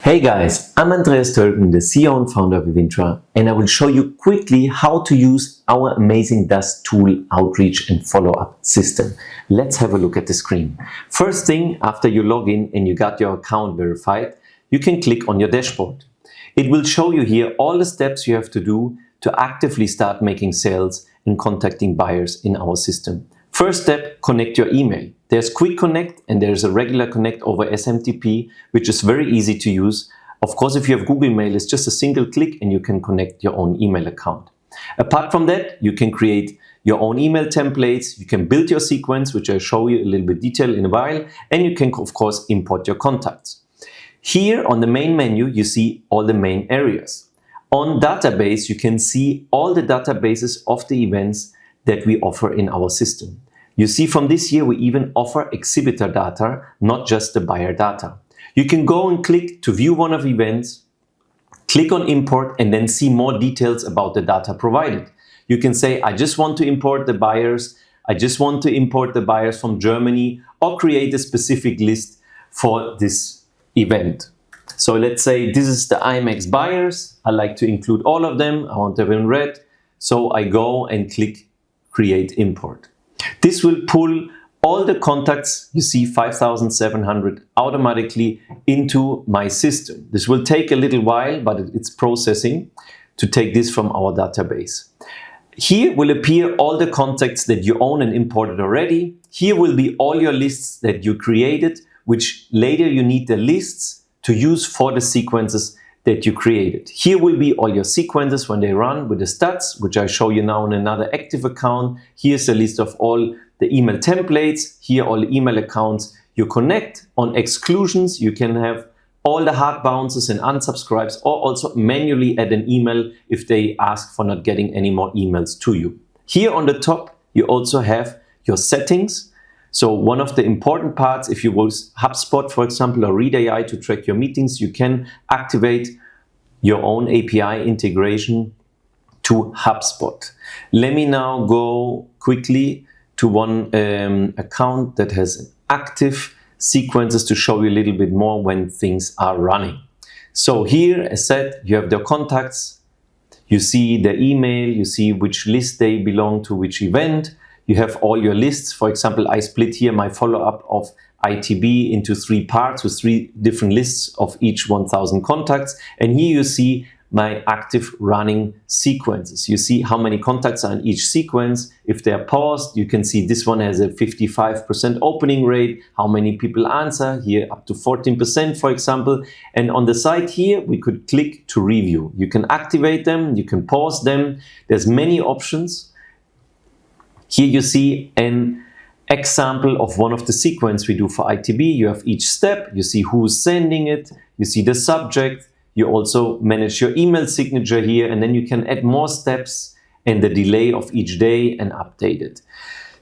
Hey guys, I'm Andreas Tölken, the CEO and founder of EVINTRA, and I will show you quickly how to use our amazing dasTool outreach and follow-up system. Let's have a look at the screen. First thing, after you log in and you got your account verified, you can click on your dashboard. It will show you here all the steps you have to do to actively start making sales and contacting buyers in our system. First step, connect your email. There's Quick Connect and there's a regular connect over SMTP, which is very easy to use. Of course, if you have Google Mail, it's just a single click and you can connect your own email account. Apart from that, you can create your own email templates, you can build your sequence, which I'll show you a little bit detail in a while, and you can, of course, import your contacts. Here on the main menu, you see all the main areas. On database, you can see all the databases of the events that we offer in our system. You see from this year we even offer exhibitor data, not just the buyer data. You can go and click to view one of the events, click on import and then see more details about the data provided. You can say, I just want to import the buyers, I just want to import the buyers from Germany, or create a specific list for this event. So let's say this is the IMAX buyers, I like to include all of them, I want them in red, so I go and click create import. This will pull all the contacts, you see 5,700 automatically into my system. This will take a little while, but it's processing to take this from our database. Here will appear all the contacts that you own and imported already. Here will be all your lists that you created, which later you need the lists to use for the sequences that you created. Here will be all your sequences when they run with the stats, which I show you now in another active account. Here's a list of all the email templates. Here all the email accounts you connect. On exclusions, you can have all the hard bounces and unsubscribes, or also manually add an email if they ask for not getting any more emails to you. Here on the top, you also have your settings. So one of the important parts, if you use HubSpot, for example, or Read AI to track your meetings, you can activate your own API integration to HubSpot. Let me now go quickly to one account that has active sequences to show you a little bit more when things are running. So here, as said, you have the contacts, you see the email, you see which list they belong to which event. You have all your lists. For example, I split here my follow-up of ITB into 3 parts with 3 different lists of each 1,000 contacts. And here you see my active running sequences. You see how many contacts are in each sequence. If they're paused, you can see this one has a 55% opening rate, how many people answer, here up to 14%, for example. And on the side here, we could click to review. You can activate them, you can pause them. There's many options. Here you see an example of one of the sequences we do for ITB. You have each step, you see who's sending it, you see the subject, you also manage your email signature here, and then you can add more steps and the delay of each day and update it.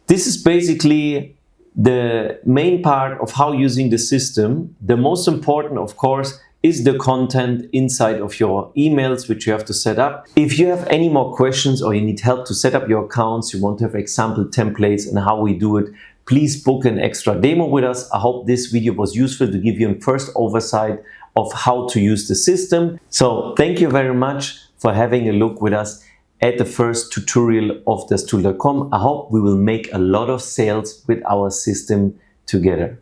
This is basically the main part of how using the system. The most important, of course, is the content inside of your emails, which you have to set up. If you have any more questions or you need help to set up your accounts, you want to have example templates and how we do it, please book an extra demo with us. I hope this video was useful to give you a first oversight of how to use the system. So thank you very much for having a look with us at the first tutorial of dasTool.com. I hope we will make a lot of sales with our system together.